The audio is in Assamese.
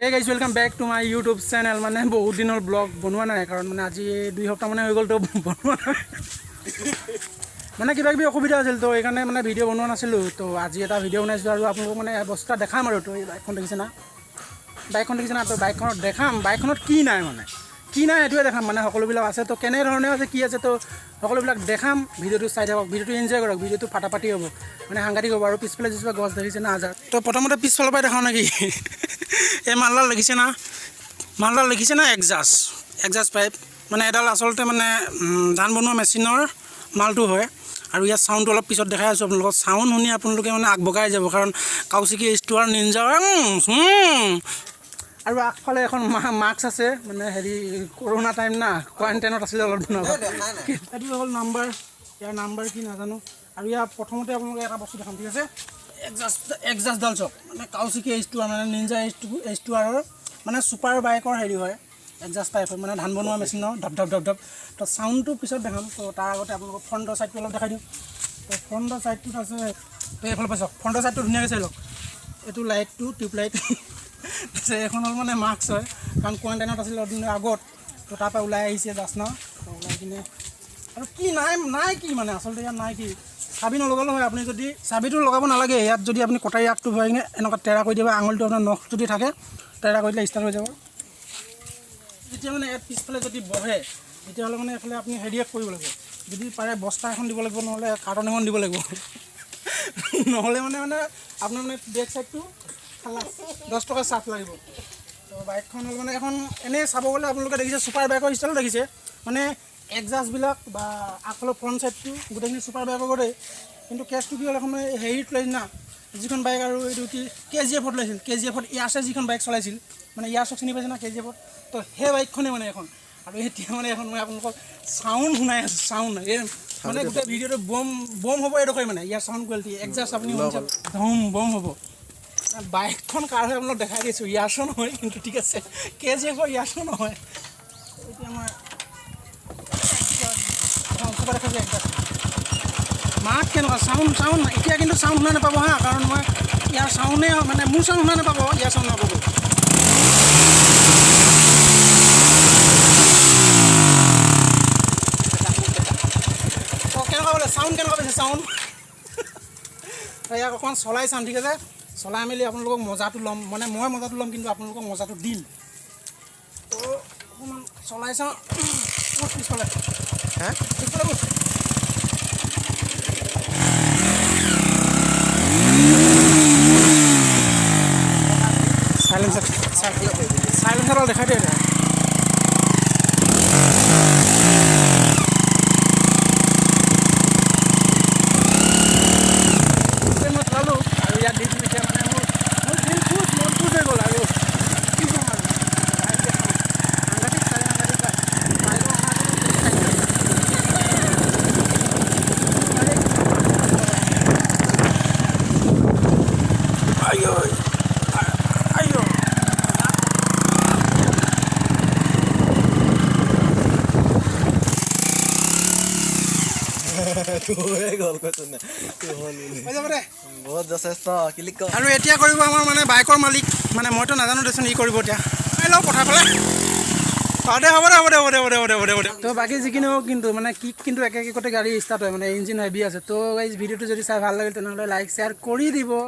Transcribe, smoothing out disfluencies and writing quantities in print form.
Hey guys, welcome back to my YouTube channel. মানে বহুত দিনৰ ব্লগ বনোৱা নাই কাৰণ মানে আজি 2 সপ্তাহ মানে হৈ গ'ল তো বনোৱা নাই মানে কিবা কিবি অসুবিধা আছিল তো এইকাৰণে মানে ভিডিঅ' বনোৱা নাছিলোঁ তো আজি এটা ভিডিঅ' বনাইছোঁ আৰু আপোনালোকক মানে বস্তুটা দেখাম আৰু তো এই বাইকখন দেখিছে না তো বাইকখনত দেখাম বাইকখনত কি নাই মানে কি নাই এইটোৱে দেখাম মানে সকলোবিলাক আছে তো কেনেধৰণে আছে কি আছে তো সকলোবিলাক দেখাম ভিডিঅ'টো চাই থাকক ভিডিঅ'টো এনজয় কৰক ভিডিঅ'টো ফাটাফাটি হ'ব মানে সাংঘাতিক হ'ব আৰু পিছফালে যিটো গছ দেখিছে না আজাৰ তো প্ৰথমতে পিছফালৰ পৰাই দেখাওঁ নেকি এই মালডাল দেখিছে না এক্সাষ্ট পাইপ মানে এডাল আচলতে মানে ধান বনোৱা মেচিনৰ মালটো হয় আৰু ইয়াৰ চাউণ্ডটো অলপ পিছত দেখাই আছোঁ আপোনালোকক চাউণ্ড শুনি আপোনালোকে মানে আগবঢ়াই যাব কাৰণ কাউচিকি ষ্টুৱাৰ নিঞ্জা আৰু আগফালে এখন মাস্ক আছে মানে হেৰি কৰোণা টাইম না কোৱাৰেণ্টাইনত আছিলে অলপ দিনৰ এইটো হ'ল নাম্বাৰ ইয়াৰ নাম্বাৰ কি নাজানো আৰু ইয়াৰ প্ৰথমতে আপোনালোকে এটা বস্তু দেখাম ঠিক আছে এক্সাষ্টডাল চক মানে কাউচিকি ষ্টুৱাৰ মানে নিঞ্জা ষ্টুৱাৰৰ মানে ছুপাৰ বাইকৰ হেৰি হয় এক্সাষ্ট পাইপ হয় মানে ধান বনোৱা মেচিনৰ ধপ তো চাউণ্ডটো পিছত দেখাম তো তাৰ আগতে আপোনালোকক ফ্ৰণ্টৰ ছাইডটো অলপ দেখাই দিওঁ তো ফ্ৰণ্টৰ ছাইডটোত আছে তো এইফালে পাইছক ফ্ৰণ্টৰ ছাইডটো ধুনীয়াকৈ চাই লওক এইটো লাইটটো টিউবলাইট এখন হ'ল মানে মাস্ক হয় কাৰণ কোৱাৰেণ্টাইনত আছিলে অলপ দিনৰ আগত তো তাৰপৰা ওলাই আহিছে জাষ্ট ন তো ওলাই কিনে আৰু কি নাই কি মানে আচলতে ইয়াত নাই কি চাবি নলগালেও হয় আপুনি যদি চাবিটো লগাব নালাগে ইয়াত যদি আপুনি কটাৰী আগটো ভৰাই কিনে এনেকুৱা টেৰা কৰি দিব আঙুলিটো আপোনাৰ নখ যদি থাকে টেৰা কৰি দিলে ষ্টাৰ্ট হৈ যাব যেতিয়া মানে ইয়াত পিছফালে যদি বহে তেতিয়াহ'লে মানে এইফালে আপুনি হেৰিয়াক কৰিব লাগিব যদি পাৰে বস্তা এখন দিব লাগিব নহ'লে কাৰ্টন এখন দিব লাগিব নহ'লে মানে আপোনাৰ মানে বেক চাইডটো 10 টকা চাৰ্জ লাগিব তো বাইকখন হ'ল মানে এখন এনেই চাব গ'লে আপোনালোকে দেখিছে ছুপাৰ বাইকৰ ষ্টাইল দেখিছে মানে এক্সাষ্টবিলাক বা আগফালৰ ফ্ৰণ্ট চাইডটো গোটেইখিনি ছুপাৰ বাইকৰ গোটেই কিন্তু কেছটো কি হ'ল এখন হেৰিত লৈছিল না যিখন বাইক আৰু এইটো কি KGF-ত লৈছিল KGF-ত ইয়াছে যিখন বাইক চলাইছিল মানে ইয়াছক চিনি পাইছে না KGF-ত তো সেই বাইকখনেই মানে এখন আৰু এতিয়া মানে এখন মই আপোনালোকক চাউণ্ড শুনাই আছোঁ চাউণ্ড এই মানে গোটেই ভিডিঅ'টো বম হ'ব এইডোখৰ মানে ইয়াৰ চাউণ্ড কোৱালিটি এক্সাষ্ট আপুনি বম হ'ব বাইকখন কাৰ হয় আপোনালোক দেখাই দিছোঁ ইয়াছো নহয় কিন্তু ঠিক আছে KGF-ৰ ইয়াছো নহয় এতিয়া মই দেখাইছোঁ এক্সাষ্ট মাত কেনেকুৱা চাউণ্ড এতিয়া কিন্তু চাউণ্ড শুনা নাপাব হা কাৰণ মই ইয়াৰ চাউণ্ডে মানে মোৰ চাউণ্ড শুনা নাপাব ইয়াৰ চাউণ্ড নাপাব কেনেকুৱা বোলে চাউণ্ড কেনেকুৱা পাইছে চাউণ্ড ইয়াক অকণমান চলাই চাম ঠিক আছে চলাই মেলি আপোনালোকক মজাটো ল'ম মানে মই মজাটো ল'ম কিন্তু আপোনালোকক মজাটো দিম তো অকণমান চলাই চাওঁ পিছফালে পিছফালে সাইলেন্সাৰ দেখাই দিয়ে মই চলালোঁ আৰু ইয়াত দি এতিয়া মানে মোৰ দিল মন খুচ হৈ গ'ল আৰু কি ক'ম আৰু আৰু এতিয়া কৰিব আমাৰ মানে বাইকৰ মালিক মানে মইতো নাজানো দেচোন ই কৰিব এতিয়া লওঁ পঠাই পেলাই হ'ব দে তো বাকী যিখিনি হওক কিন্তু মানে কিক কিন্তু একে গাড়ী ষ্টাৰ্ট হয় মানে ইঞ্জিন হেভি আছে তো গাইজ ভিডিঅ'টো যদি চাই ভাল লাগিল তেনেহ'লে লাইক শ্বেয়াৰ কৰি দিব।